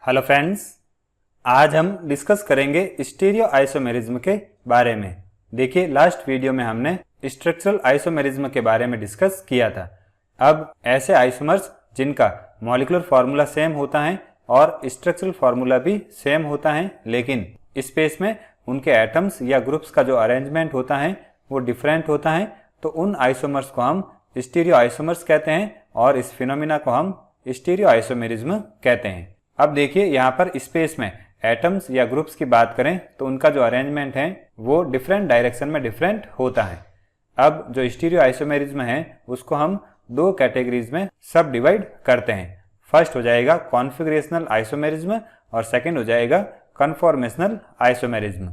Hello friends, आज हम discuss करेंगे स्टीरियो आइसोमेरिज्म के बारे में। देखिए, लास्ट वीडियो में हमने स्ट्रक्चरल आइसोमेरिज्म के बारे में डिस्कस किया था। अब ऐसे आइसोमर्स जिनका मॉलिक्यूलर फार्मूला सेम होता है और स्ट्रक्चरल फार्मूला भी सेम होता है, लेकिन स्पेस में उनके एटम्स या ग्रुप्स का जो अरेंजमेंट होता है वो डिफरेंट होता है, तो उन आइसोमर्स को हम स्टीरियो आइसोमर्स कहते हैं और इस फिनोमिना को हम स्टीरियो आइसोमेरिज्म कहते हैं। अब देखिए, यहाँ पर स्पेस में एटम्स या ग्रुप्स की बात करें तो उनका जो अरेंजमेंट है वो डिफरेंट डायरेक्शन में डिफरेंट होता है। अब जो स्टीरियो आइसोमेरिज्म है उसको हम दो कैटेगरीज में सब डिवाइड करते हैं। फर्स्ट हो जाएगा कॉन्फिगरेशनल आइसोमेरिज्म और सेकंड हो जाएगा कन्फॉर्मेशनल आइसोमेरिज्म।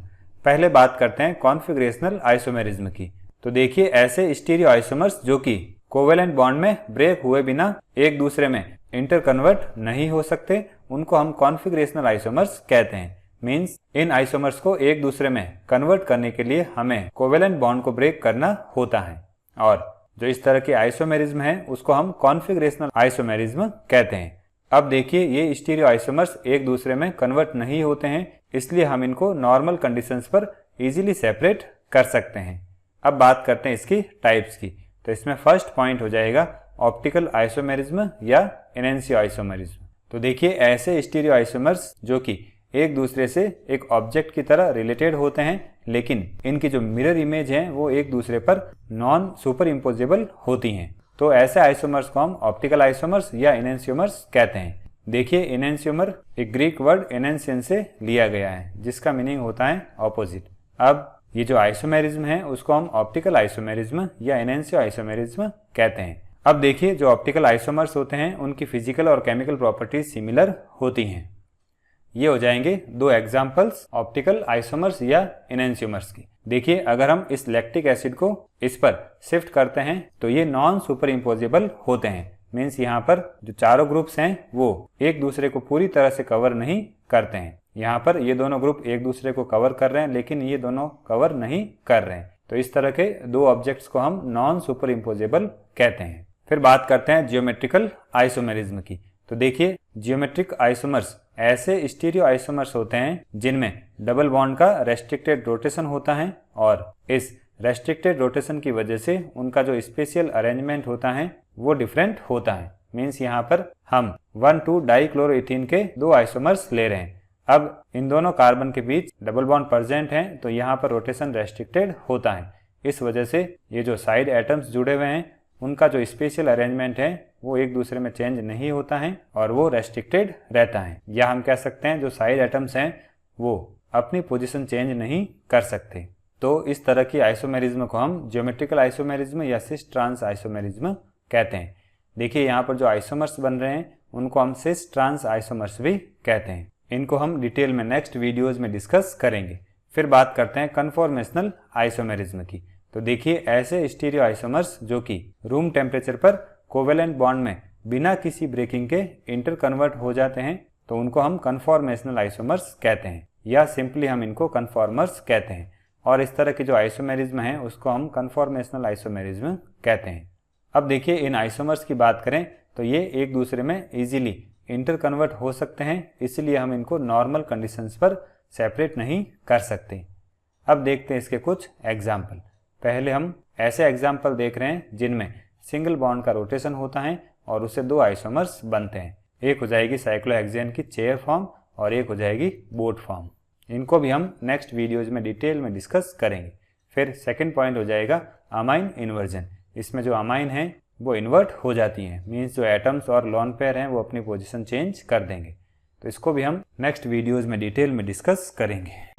पहले बात करते हैं कॉन्फिगरेशनल आइसोमेरिज्म की। तो देखिए, ऐसे स्टीरियो आइसोमर्स जो कि कोवेलेंट बॉन्ड में ब्रेक हुए बिना एक दूसरे में इंटरकन्वर्ट नहीं हो सकते, उनको हम कॉन्फिगरेशनल आइसोमर्स कहते हैं। मींस इन आइसोमर्स को एक दूसरे में कन्वर्ट करने के लिए हमें कोवेलेंट बॉन्ड को ब्रेक करना होता है, और जो इस तरह के आइसोमेरिज्म है उसको हम कॉन्फिगरेशनल आइसोमेरिज्म कहते हैं। अब देखिए, ये स्टीरियो आइसोमर्स एक दूसरे में कन्वर्ट नहीं होते हैं, इसलिए हम इनको नॉर्मल कंडीशंस पर इजीली सेपरेट कर सकते हैं। अब बात करते हैं इसकी टाइप्स की। तो इसमें फर्स्ट पॉइंट हो जाएगा ऑप्टिकल आइसोमेरिज्म या एनेंशियो आइसोमेरिज्म। तो देखिए, ऐसे स्टीरियो आइसोमर्स जो कि एक दूसरे से एक ऑब्जेक्ट की तरह रिलेटेड होते हैं, लेकिन इनकी जो मिरर इमेज है वो एक दूसरे पर नॉन सुपर इम्पोजेबल होती हैं, तो ऐसे आइसोमर्स को हम ऑप्टिकल आइसोमर्स या एनेंशियोमर्स कहते हैं। देखिए, एनेंशियोमर एक ग्रीक वर्ड एनेंशियन से लिया गया है, जिसका मीनिंग होता है ऑपोजिट। अब ये जो आइसोमेरिज्म है उसको हम ऑप्टिकल आइसोमेरिज्म या एनेंशियो आइसोमेरिज्म कहते हैं। अब देखिए, जो ऑप्टिकल आइसोमर्स होते हैं उनकी फिजिकल और केमिकल प्रॉपर्टीज सिमिलर होती हैं। ये हो जाएंगे दो एग्जांपल्स ऑप्टिकल आइसोमर्स या एनेंशियोमर्स की। देखिए, अगर हम इस लैक्टिक एसिड को इस पर शिफ्ट करते हैं तो ये नॉन सुपर इम्पोजेबल होते हैं। मीन्स यहाँ पर जो चारों ग्रुप्स हैं वो एक दूसरे को पूरी तरह से कवर नहीं करते हैं। यहाँ पर ये दोनों ग्रुप एक दूसरे को कवर कर रहे हैं, लेकिन ये दोनों कवर नहीं कर रहे हैं, तो इस तरह के दो ऑब्जेक्ट्स को हम नॉन सुपर इम्पोजेबल कहते हैं। फिर बात करते हैं जियोमेट्रिकल आइसोमेरिज्म की। तो देखिए, जियोमेट्रिक आइसोमर्स ऐसे स्टीरियो आइसोमर्स होते हैं जिनमें डबल बॉन्ड का रेस्ट्रिक्टेड रोटेशन होता है, और इस रेस्ट्रिक्टेड रोटेशन की वजह से उनका जो स्पेशियल अरेंजमेंट होता है वो डिफरेंट होता है। मीन्स यहाँ पर हम 1,2 डाइक्लोरोइथीन के दो आइसोमर्स ले रहे हैं। अब इन दोनों कार्बन के बीच डबल बॉन्ड प्रेजेंट है, तो यहाँ पर रोटेशन रेस्ट्रिक्टेड होता है। इस वजह से ये जो साइड एटम्स जुड़े हुए हैं उनका जो स्पेशल अरेंजमेंट है वो एक दूसरे में चेंज नहीं होता है और वो रेस्ट्रिक्टेड रहता है, या हम कह सकते हैं जो साइड एटम्स हैं वो अपनी पोजीशन चेंज नहीं कर सकते। तो इस तरह की आइसोमेरिज्म को हम ज्योमेट्रिकल आइसोमेरिज्म या सिस ट्रांस आइसोमेरिज्म कहते हैं। देखिए, यहाँ पर जो आइसोमर्स बन रहे हैं उनको हम सिस ट्रांस आइसोमर्स भी कहते हैं। इनको हम डिटेल में नेक्स्ट वीडियोज में डिस्कस करेंगे। फिर बात करते हैं कन्फॉर्मेशनल आइसोमेरिज्म की। तो देखिए, ऐसे स्टीरियो आइसोमर्स जो कि रूम टेम्परेचर पर कोवेलेंट बॉन्ड में बिना किसी ब्रेकिंग के इंटर कन्वर्ट हो जाते हैं, तो उनको हम कन्फॉर्मेशनल आइसोमर्स कहते हैं, या सिंपली हम इनको कन्फॉर्मर्स कहते हैं। और इस तरह के जो आइसोमेरिज्म है उसको हम कन्फॉर्मेशनल आइसोमेरिज्म कहते हैं। अब देखिए, इन आइसोमर्स की बात करें तो ये एक दूसरे में इजीली इंटर कन्वर्ट हो सकते हैं, इसलिए हम इनको नॉर्मल कंडीशंस पर सेपरेट नहीं कर सकते। अब देखते हैं इसके कुछ एग्जाम्पल। पहले हम ऐसे एग्जाम्पल देख रहे हैं जिनमें सिंगल बॉन्ड का रोटेशन होता है और उससे दो आइसोमर्स बनते हैं। एक हो जाएगी साइक्लोहेक्सेन की चेयर फॉर्म और एक हो जाएगी बोट फॉर्म। इनको भी हम नेक्स्ट वीडियोज में डिटेल में डिस्कस करेंगे। फिर सेकंड पॉइंट हो जाएगा अमाइन इन्वर्जन। इसमें जो अमाइन है वो इन्वर्ट हो जाती हैं, मीन्स जो एटम्स और लोन पेयर हैं वो अपनी पोजीशन चेंज कर देंगे। तो इसको भी हम नेक्स्ट वीडियोज में डिटेल में डिस्कस करेंगे।